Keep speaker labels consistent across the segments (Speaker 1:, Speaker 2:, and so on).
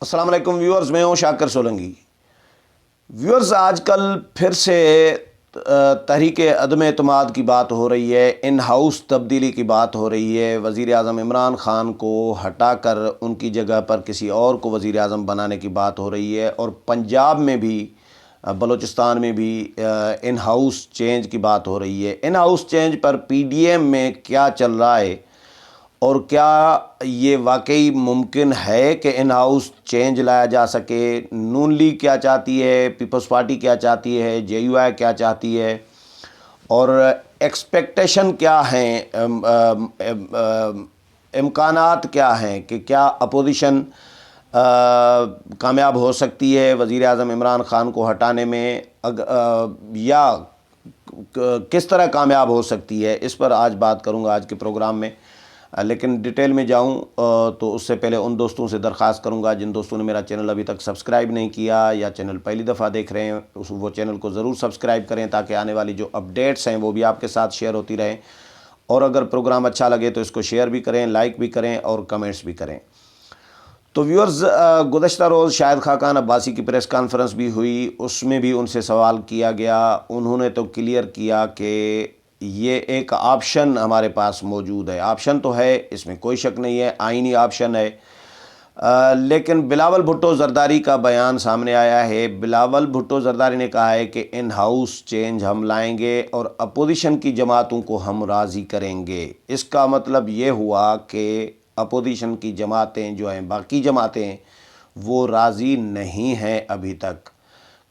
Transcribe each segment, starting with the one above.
Speaker 1: السلام علیکم ویورز، میں ہوں شاکر سولنگی۔ ویورز، آج کل پھر سے تحریک عدم اعتماد کی بات ہو رہی ہے، ان ہاؤس تبدیلی کی بات ہو رہی ہے۔ وزیر اعظم عمران خان کو ہٹا کر ان کی جگہ پر کسی اور کو وزیر اعظم بنانے کی بات ہو رہی ہے، اور پنجاب میں بھی، بلوچستان میں بھی ان ہاؤس چینج کی بات ہو رہی ہے۔ ان ہاؤس چینج پر پی ڈی ایم میں کیا چل رہا ہے، اور کیا یہ واقعی ممکن ہے کہ ان ہاؤس چینج لایا جا سکے؟ نون لیگ کیا چاہتی ہے، پیپلز پارٹی کیا چاہتی ہے، جے یو آئی کیا چاہتی ہے، اور ایکسپیکٹیشن کیا ہیں، امکانات کیا ہیں کہ کیا اپوزیشن کامیاب ہو سکتی ہے وزیر اعظم عمران خان کو ہٹانے میں، یا کس طرح کامیاب ہو سکتی ہے؟ اس پر آج بات کروں گا آج کے پروگرام میں۔ لیکن ڈیٹیل میں جاؤں تو اس سے پہلے ان دوستوں سے درخواست کروں گا جن دوستوں نے میرا چینل ابھی تک سبسکرائب نہیں کیا یا چینل پہلی دفعہ دیکھ رہے ہیں، وہ چینل کو ضرور سبسکرائب کریں تاکہ آنے والی جو اپڈیٹس ہیں وہ بھی آپ کے ساتھ شیئر ہوتی رہیں، اور اگر پروگرام اچھا لگے تو اس کو شیئر بھی کریں، لائک بھی کریں اور کمنٹس بھی کریں۔ تو ویورز، گزشتہ روز شاہد خاقان عباسی کی پریس کانفرنس بھی ہوئی، اس میں بھی ان سے سوال کیا گیا۔ انہوں نے تو کلیئر کیا کہ یہ ایک آپشن ہمارے پاس موجود ہے۔ آپشن تو ہے، اس میں کوئی شک نہیں ہے، آئینی آپشن ہے، لیکن بلاول بھٹو زرداری کا بیان سامنے آیا ہے۔ بلاول بھٹو زرداری نے کہا ہے کہ ان ہاؤس چینج ہم لائیں گے اور اپوزیشن کی جماعتوں کو ہم راضی کریں گے۔ اس کا مطلب یہ ہوا کہ اپوزیشن کی جماعتیں جو ہیں، باقی جماعتیں، وہ راضی نہیں ہیں ابھی تک،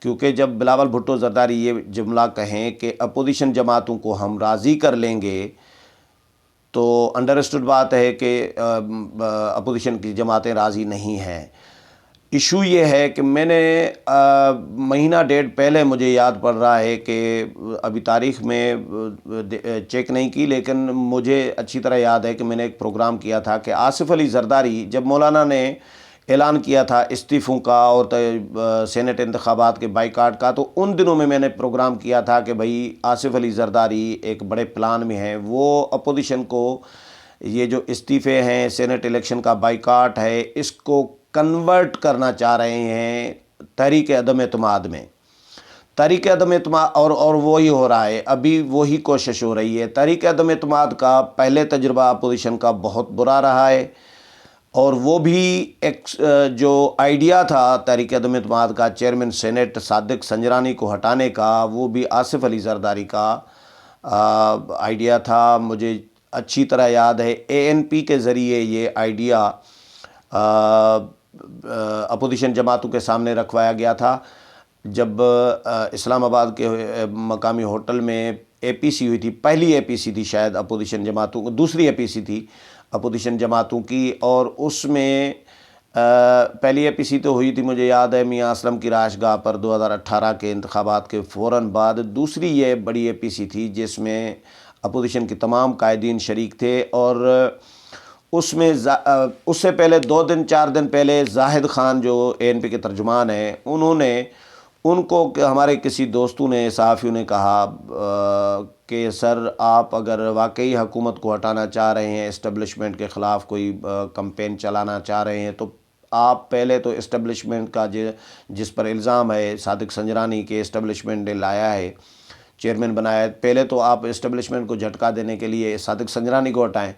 Speaker 1: کیونکہ جب بلاول بھٹو زرداری یہ جملہ کہیں کہ اپوزیشن جماعتوں کو ہم راضی کر لیں گے، تو انڈرسٹوڈ بات ہے کہ اپوزیشن کی جماعتیں راضی نہیں ہیں۔ ایشو یہ ہے کہ میں نے مہینہ ڈیڑھ پہلے، مجھے یاد پڑ رہا ہے کہ ابھی تاریخ میں چیک نہیں کی، لیکن مجھے اچھی طرح یاد ہے کہ میں نے ایک پروگرام کیا تھا کہ آصف علی زرداری، جب مولانا نے اعلان کیا تھا استعفوں کا اور سینٹ انتخابات کے بائیکاٹ کا، تو ان دنوں میں میں نے پروگرام کیا تھا کہ بھائی آصف علی زرداری ایک بڑے پلان میں ہیں، وہ اپوزیشن کو یہ جو استعفے ہیں، سینٹ الیکشن کا بائیکاٹ ہے، اس کو کنورٹ کرنا چاہ رہے ہیں تحریک عدم اعتماد میں۔ تحریک عدم اعتماد اور وہی ہو رہا ہے، ابھی وہی کوشش ہو رہی ہے۔ تحریک عدم اعتماد کا پہلے تجربہ اپوزیشن کا بہت برا رہا ہے، اور وہ بھی ایک جو آئیڈیا تھا تحریک عدم اعتماد کا، چیئرمین سینٹ صادق سنجرانی کو ہٹانے کا، وہ بھی آصف علی زرداری کا آئیڈیا تھا۔ مجھے اچھی طرح یاد ہے اے این پی کے ذریعے یہ آئیڈیا اپوزیشن جماعتوں کے سامنے رکھوایا گیا تھا، جب اسلام آباد کے مقامی ہوٹل میں اے پی سی ہوئی تھی، پہلی اے پی سی تھی شاید اپوزیشن جماعتوں کو، دوسری اے پی سی تھی اپوزیشن جماعتوں کی، اور اس میں پہلی اے پی سی تو ہوئی تھی، مجھے یاد ہے میاں اسلم کی رہائش گاہ پر 2018 کے انتخابات کے فوراً بعد۔ دوسری یہ بڑی اے پی سی تھی جس میں اپوزیشن کے تمام قائدین شریک تھے، اور اس میں اس سے پہلے 2-4 دن پہلے زاہد خان جو اے این پی کے ترجمان ہیں، ان کو ہمارے کسی دوستوں نے، صحافیوں نے کہا کہ سر، آپ اگر واقعی حکومت کو ہٹانا چاہ رہے ہیں، اسٹیبلشمنٹ کے خلاف کوئی کمپین چلانا چاہ رہے ہیں، تو آپ پہلے تو اسٹیبلشمنٹ کا جس پر الزام ہے صادق سنجرانی کے اسٹیبلشمنٹ نے لایا ہے، چیئرمین بنایا ہے، پہلے تو آپ اسٹیبلشمنٹ کو جھٹکا دینے کے لیے صادق سنجرانی کو ہٹائیں۔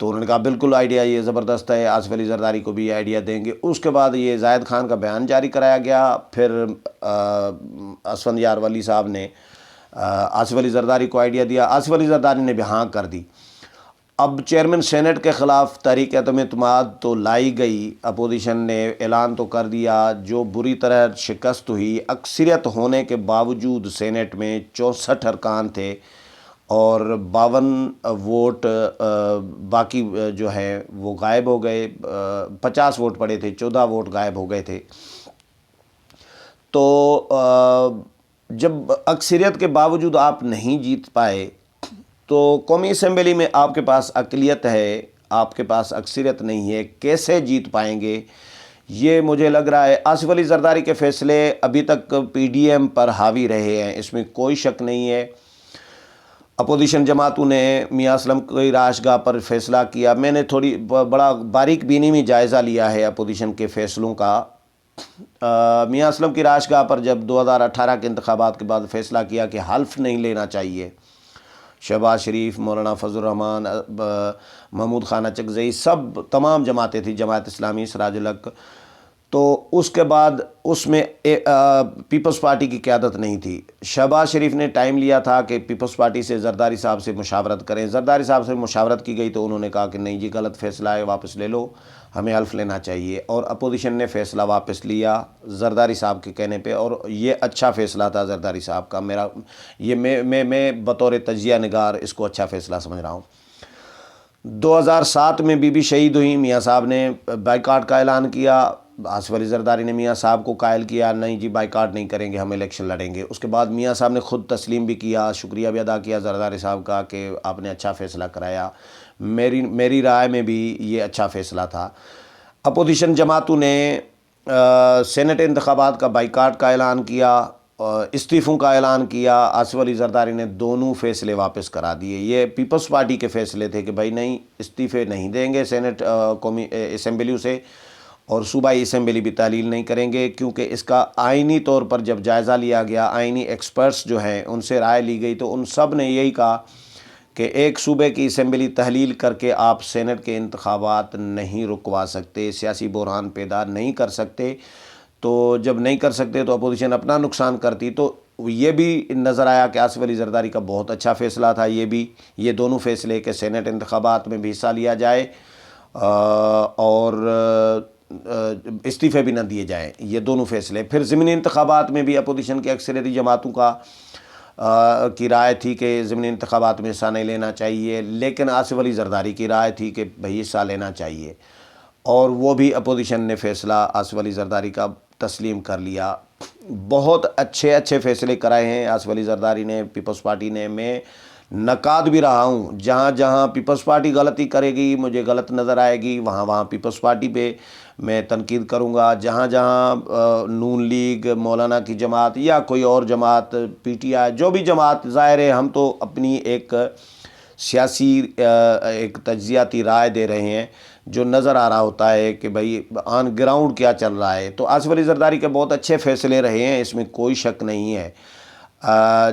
Speaker 1: تو انہوں نے کہا بالکل آئیڈیا یہ زبردست ہے، آصف علی زرداری کو بھی یہ آئیڈیا دیں گے۔ اس کے بعد یہ زاہد خان کا بیان جاری کرایا گیا، پھر اسفندیار ولی صاحب نے آصف علی زرداری کو آئیڈیا دیا، آصف علی زرداری نے بھی ہاں کر دی۔ اب چیئرمین سینٹ کے خلاف تحریک عدم اعتماد تو لائی گئی، اپوزیشن نے اعلان تو کر دیا، جو بری طرح شکست ہوئی۔ اکثریت ہونے کے باوجود سینٹ میں 64 ارکان تھے، اور 52 ووٹ باقی جو ہے وہ غائب ہو گئے، 50 ووٹ پڑے تھے، 14 ووٹ غائب ہو گئے تھے۔ تو جب اکثریت کے باوجود آپ نہیں جیت پائے، تو قومی اسمبلی میں آپ کے پاس اقلیت ہے، آپ کے پاس اکثریت نہیں ہے، کیسے جیت پائیں گے؟ یہ مجھے لگ رہا ہے آصف علی زرداری کے فیصلے ابھی تک پی ڈی ایم پر حاوی رہے ہیں، اس میں کوئی شک نہیں ہے۔ अपोजिशन जमातों ने मियां असलम की राशगाह पर फ़ैसला किया। मैंने थोड़ी बड़ा बारीक बीनी में जायज़ा लिया है अपोजिशन के फ़ैसलों का। मियां असलम की राशगाह पर जब 2018 के इंतखाबात के बाद फ़ैसला किया कि हल्फ नहीं लेना चाहिए, शहबाज शरीफ, मौलाना फजल रहमान, महमूद खान अचकज़ई, सब तमाम जमातें थी, जमात इस्लामी, सिराजुल हक, तो उसके बाद उसमें पीपल्स पार्टी की क़यादत नहीं थी। शहबाज शरीफ ने टाइम लिया था कि पीपल्स पार्टी से ज़रदारी साहब से मुशावरत करें। ज़रदारी साहब से मुशावरत की गई तो उन्होंने कहा कि नहीं जी, गलत फ़ैसला है, वापस ले लो, हमें हल्फ लेना चाहिए। और अपोजिशन ने फ़ैसला वापस लिया ज़रदारी साहब के कहने पे, और ये अच्छा फ़ैसला था ज़रदारी साहब का। मेरा ये मैं बतौर तजिया निगार इसको अच्छा फ़ैसला समझ रहा हूँ। 2007 में बीबी शहीद हुई, मियाँ साहब ने बाइकाट का ऐलान किया। आसिफ अली ज़रदारी ने मियाँ साहब को कायल किया, नहीं जी बाइकाट नहीं करेंगे, हम इलेक्शन लड़ेंगे। उसके बाद मियाँ साहब ने ख़ुद तस्लीम भी किया, शुक्रिया भी अदा किया ज़रदारी साहब का कि आपने अच्छा फ़ैसला कराया। मेरी राय में भी ये अच्छा फ़ैसला था। अपोजिशन जमातों ने सेनेट इंतखाबात का बाइकाट का ऐलान किया, इस्तीफ़ों का ऐलान किया। आसिफ अली ज़रदारी ने दोनों फ़ैसले वापस करा दिए। ये पीपल्स पार्टी के फ़ैसले थे कि भाई नहीं, इस्तीफ़े नहीं देंगे सेनेट कौमी असम्बलियों से, और सूबाई असम्बली भी तालील नहीं करेंगे, क्योंकि इसका आइनी तौर पर जब जायज़ा लिया गया, आइनी एक्सपर्ट्स जो हैं उनसे राय ली गई, तो उन सब ने यही कहा कि एक सूबे की असम्बली तहलील करके आप सेनेट के इंतखाबात नहीं रुकवा सकते, सियासी बहरान पैदा नहीं कर सकते। तो जब नहीं कर सकते तो अपोजिशन अपना नुकसान करती। तो ये भी नज़र आया कि आसिफ अली ज़रदारी का बहुत अच्छा फ़ैसला था ये दोनों फ़ैसले कि सेनेट इंतखाबात में भी हिस्सा लिया जाए और इस्तीफ़े भी न दिए जाएँ, ये दोनों फ़ैसले। फिर ज़मीनी इंतखाबात में भी अपोजिशन की अक्सरियती जमातों की राय थी कि ज़मीनी इंतखाबात में हिस्सा नहीं लेना चाहिए, लेकिन आसिफ अली ज़रदारी की राय थी कि भाई हिस्सा लेना चाहिए, और वो भी अपोजिशन ने फ़ैसला आसिफ अली ज़रदारी का तस्लीम कर लिया। बहुत अच्छे फ़ैसले कराए हैं आसिफ अली ज़रदारी ने, पीपल्स पार्टी ने। मैं नकाद भी रहा हूँ, जहाँ जहाँ पीपल्स पार्टी गलती करेगी, मुझे गलत नज़र आएगी, वहाँ पीपल्स पार्टी पे मैं तनकीद करूँगा। जहाँ जहाँ नून लीग, मौलाना की जमात या कोई और जमात, PTI, जो भी जमात, ज़ाहिर है हम तो अपनी एक सियासी एक तज्ज़ियाती राय दे रहे हैं, जो नज़र आ रहा होता है कि भाई ऑन ग्राउंड क्या चल रहा है। तो आसिफ अली ज़रदारी के बहुत अच्छे फ़ैसले रहे हैं, इसमें कोई शक नहीं है।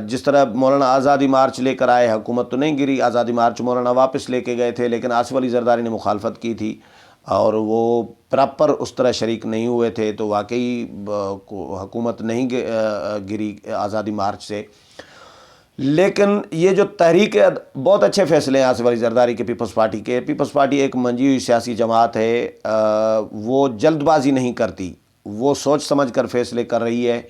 Speaker 1: जिस तरह मौलाना आज़ादी मार्च लेकर आए, हुकूमत तो नहीं गिरी, आज़ादी मार्च मौलाना वापस लेके गए थे, लेकिन आसिफ अली ज़रदारी ने मुखालफत की थी और वो प्रॉपर उस तरह शरीक नहीं हुए थे, तो वाकई हुकूमत नहीं गिरी आज़ादी मार्च से। लेकिन ये जो तहरीक है, बहुत अच्छे फ़ैसले हैं आसिफ अली ज़रदारी के, पीपल्स पार्टी के। पीपल्स पार्टी एक मंजी हुई सियासी जमात है, वो जल्दबाजी नहीं करती, वो सोच समझ कर फ़ैसले कर रही है,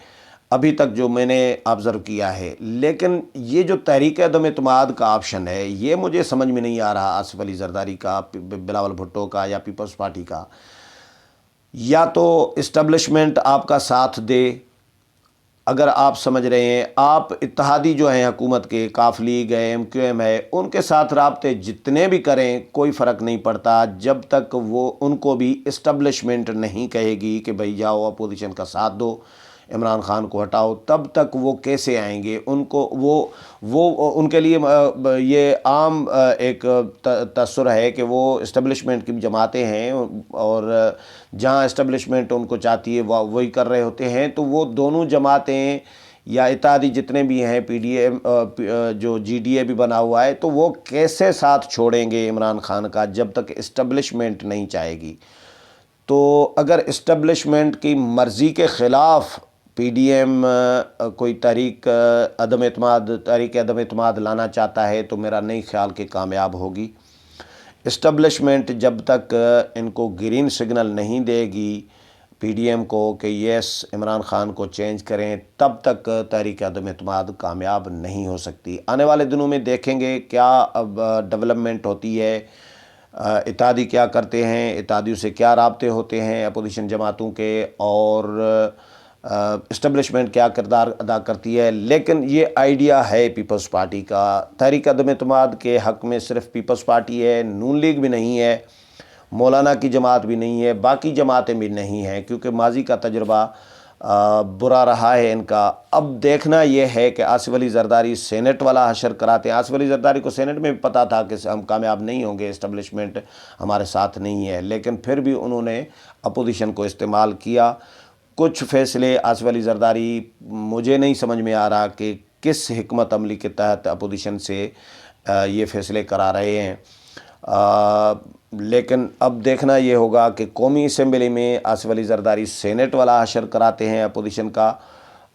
Speaker 1: अभी तक जो मैंने ऑब्ज़र्व किया है। लेकिन ये जो तहरीक अदम एतमाद का ऑप्शन है, ये मुझे समझ में नहीं आ रहा आसिफ अली ज़रदारी का, बिलावल भुट्टो का या पीपल्स पार्टी का। या तो इस्टब्लिशमेंट आपका साथ दे, अगर आप समझ रहे हैं, आप इत्तेहादी जो हैं हुकूमत के, काफ लीग है, MQM है, उनके साथ राब्ते जितने भी करें कोई फ़र्क नहीं पड़ता, जब तक वो उनको भी इस्टब्लिशमेंट नहीं कहेगी कि भाई जाओ अपोजिशन का साथ दो, इमरान खान को हटाओ, तब तक वो कैसे आएंगे। उनको वो उनके लिए ये आम एक तसर है कि वो इस्टब्लिशमेंट की जमातें हैं, और जहाँ इस्टब्लिशमेंट उनको चाहती है वही कर रहे होते हैं। तो वो दोनों जमातें या इत्तेहादी जितने भी हैं, PDM जो GDA भी बना हुआ है, तो वो कैसे साथ छोड़ेंगे इमरान खान का जब तक इस्टब्लिशमेंट नहीं चाहेगी। तो अगर इस्टब्लिशमेंट की मर्ज़ी के ख़िलाफ़ PDM कोई तहरीक अदम एतमाद लाना चाहता है, तो मेरा नहीं ख्याल कि कामयाब होगी। इस्टब्लिशमेंट जब तक इनको ग्रीन सिग्नल नहीं देगी PDM को कि यस इमरान खान को चेंज करें, तब तक तहरीक अदम एतमाद कामयाब नहीं हो सकती। आने वाले दिनों में देखेंगे क्या अब डेवलपमेंट होती है, इत्तेहादी क्या करते हैं, इत्तेहादियों से क्या राब्ते होते हैं अपोजिशन जमातों के, और इस्टब्लिशमेंट क्या किरदार अदा करती है। लेकिन ये आइडिया है पीपल्स पार्टी का, तहरीक अदम एतमाद के हक़ में सिर्फ पीपल्स पार्टी है, नून लीग भी नहीं है, मौलाना की जमात भी नहीं है, बाकी जमातें भी नहीं हैं, क्योंकि माजी का तजर्बा बुरा रहा है इनका। अब देखना ये है कि आसिफ अली जरदारी सेनेट वाला हशर कराते हैं। आसिफ अली जरदारी को सेनेट में भी पता था कि हम कामयाब नहीं होंगे, इस्टबलिशमेंट हमारे साथ नहीं है, लेकिन फिर भी उन्होंने अपोजिशन को इस्तेमाल किया। कुछ फ़ैसले आसिफ अली जरदारी, मुझे नहीं समझ में आ रहा कि किस हिकमत अमली के तहत अपोजिशन से ये फ़ैसले करा रहे हैं। लेकिन अब देखना ये होगा कि कौमी असम्बली में आसिफ अली जरदारी सेनेट वाला हशर कराते हैं अपोजिशन का,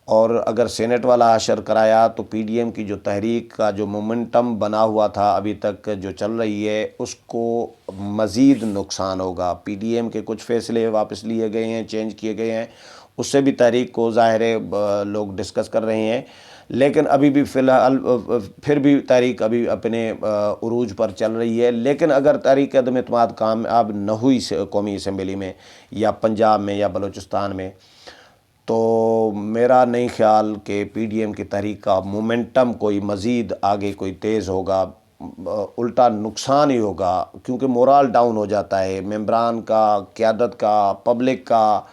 Speaker 1: और अगर सेनेट वाला हशर कराया तो पीडीएम की जो तहरीक का जो मोमेंटम बना हुआ था अभी तक जो चल रही है उसको मज़ीद नुकसान होगा। पीडीएम के कुछ फ़ैसले वापस लिए गए हैं, चेंज किए गए हैं, उससे भी तहरीक को ज़ाहिर है लोग डिस्कस कर रहे हैं, लेकिन अभी भी फ़िलहाल फिर भी तहरीक अभी अपने उरूज पर चल रही है। लेकिन अगर तहरीक अदम एतमाद कामयाब न हुई कौमी असम्बली में या पंजाब में या बलूचिस्तान में, तो मेरा नहीं ख्याल कि पीडीएम की तहरीक का मोमेंटम कोई मज़ीद आगे कोई तेज़ होगा, उल्टा नुकसान ही होगा, क्योंकि मोराल डाउन हो जाता है मेंबरान का, क़यादत का, पब्लिक का।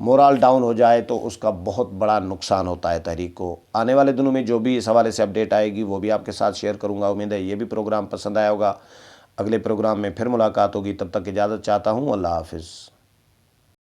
Speaker 1: मोराल डाउन हो जाए तो उसका बहुत बड़ा नुकसान होता है तहरीक को। आने वाले दिनों में जो भी इस हवाले से अपडेट आएगी वो भी आपके साथ शेयर करूंगा। उम्मीद है ये भी प्रोग्राम पसंद आया होगा। अगले प्रोग्राम में फिर मुलाकात होगी, तब तक इजाज़त चाहता हूँ। अल्लाह हाफ़िज़।